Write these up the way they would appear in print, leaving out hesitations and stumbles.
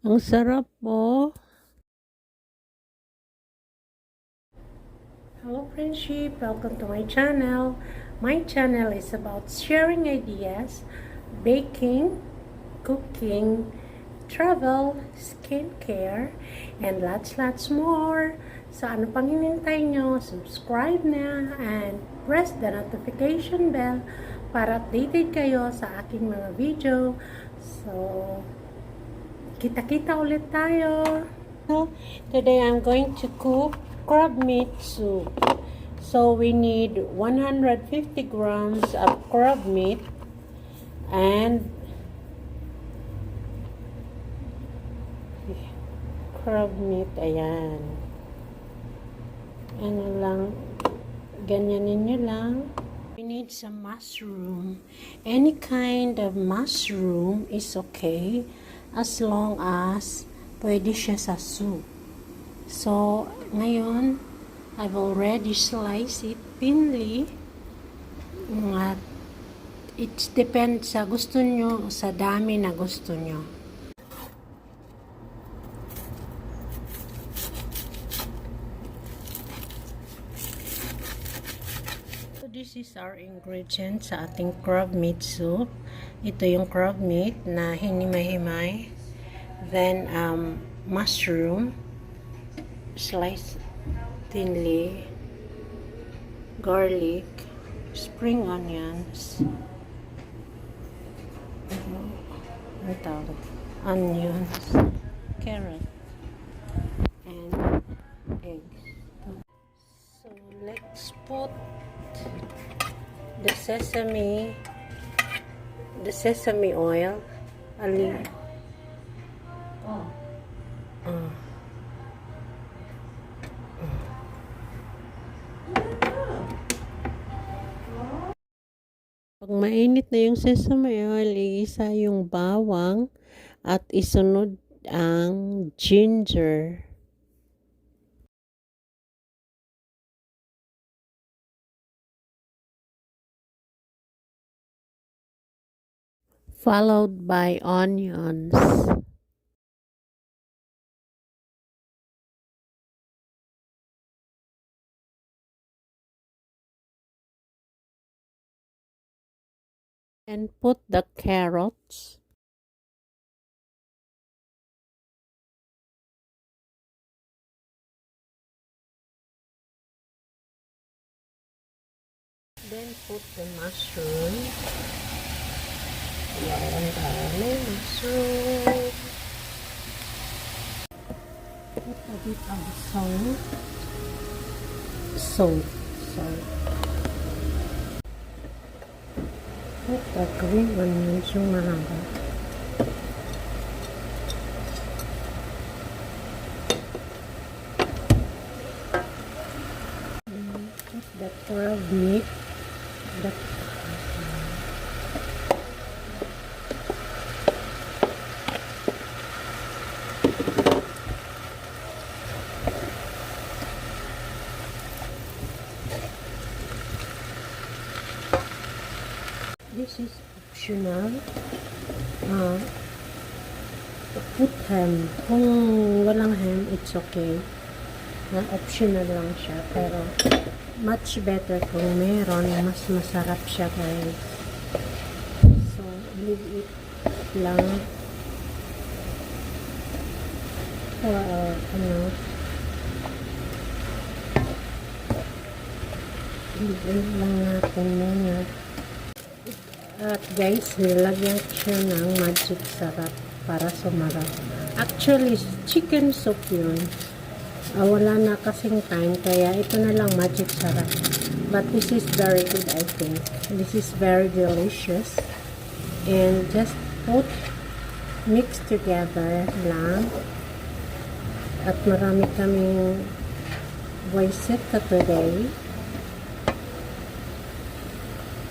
Ang sarap po. Hello friendship, welcome to my channel. My channel is about sharing ideas, baking, cooking, travel, skincare, and lots more. So ano pang hinintay nyo? Subscribe na and press the notification bell para updated kayo sa aking mga video. So, kita-kita ulit tayo. Today I'm going to cook crab meat soup. So we need 150 grams of crab meat and ayan. Ano lang, ganyanin nyo lang. We need some mushroom. Any kind of mushroom is okay as long as pwede siya sa soup. So, ngayon, I've already sliced it thinly. At it depends sa gusto nyo, sa dami na gusto nyo. So, this is our ingredients sa ating crab meat soup. Ito yung crab meat na hinimay-himay. Then, mushroom, sliced thinly, garlic, spring onions, onions, carrot, and eggs. So, let's put the sesame oil. Pag mainit na yung sesame oil, iisa yung bawang at isunod ang ginger. Followed by onions. And put the carrots. Then put the mushroom. Yan, dami mushroom. Put a bit of salt. Put the green onions yung mahaba. Put the crab meat. This is optional. Put ham. Kung walang ham, it's okay. Optional lang siya. Pero, much better kung meron. Mas masarap siya, guys. So, leave it lang. Leave it lang natin muna. At guys, nilagyan ko siya ng magic sarap para sumarap. Actually, chicken soup yun. Wala na kasing time, kaya ito na lang magic sarap. But this is very good, I think. This is very delicious. And just mix together lang. At marami kaming voice today.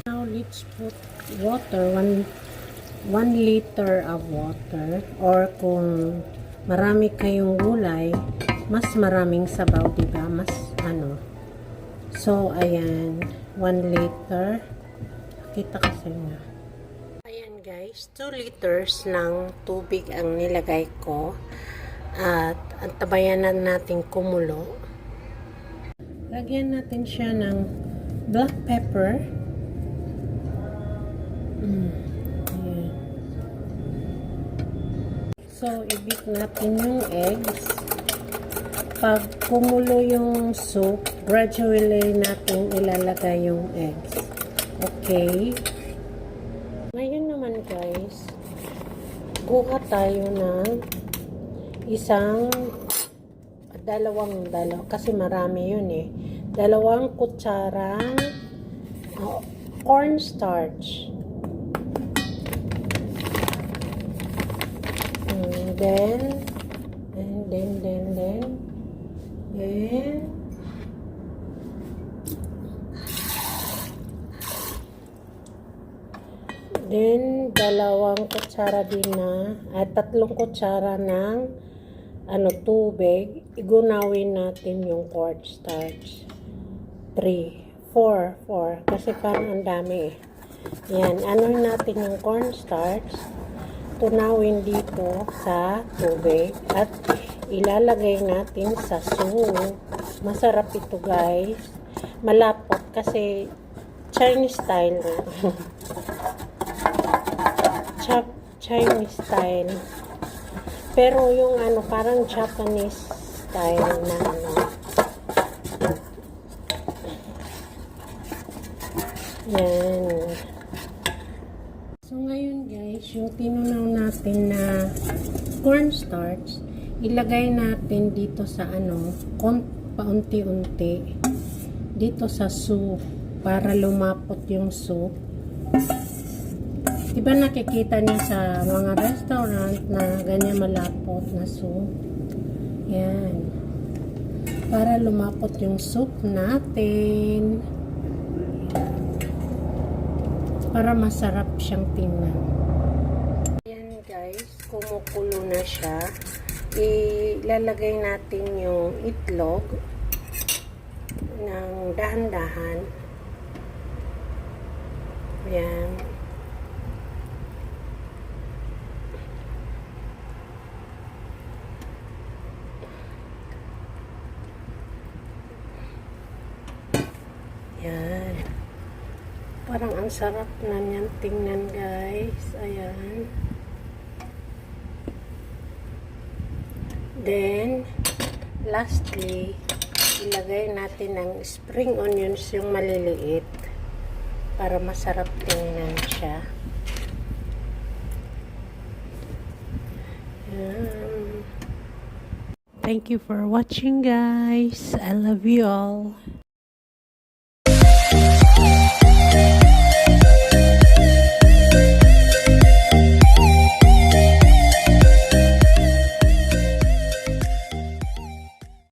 Now, let's put water, 1 liter of water, or kung marami kayong gulay, mas maraming sabaw, diba? Mas so ayan, 1 liter. Kita kasi nga. Ayan guys, guys, 2 liters ng tubig ang nilagay ko at antabayan na natin kumulo. Lagyan natin siya ng black pepper. Ayan. So, i-beat natin yung eggs. Pag kumulo yung soup, gradually natin ilalagay yung eggs. Okay? Ngayon naman guys, kuha tayo ng dalawang kasi marami yun eh. 2 kutsarang cornstarch. Then dalawang kutsara din na at 3 kutsara ng tubig. Igunawin natin yung cornstarch. 4 kasi parang ang dami eh. Yan, natin yung cornstarch. Tunawin dito sa tubig at ilalagay natin sa soup. Masarap ito guys. Malapot kasi Chinese style. Chinese style. Pero yung parang Japanese style na Yan. So ngayon guys, yung tinunaw natin na cornstarch, ilagay natin dito sa paunti-unti dito sa soup para lumapot yung soup. Diba nakikita niyo sa mga restaurant na ganyan malapot na soup? Yan. Para lumapot yung soup natin. Para masarap siyang tingnan. Yan guys, kumukulo na siya. Ilalagay natin yung itlog ng dahan-dahan. Yan. Yan. Parang ang sarap na niyan tingnan guys. Ayan. Then, lastly, ilagay natin ng spring onions yung maliliit para masarap tingnan siya. Ayan. Thank you for watching guys. I love you all.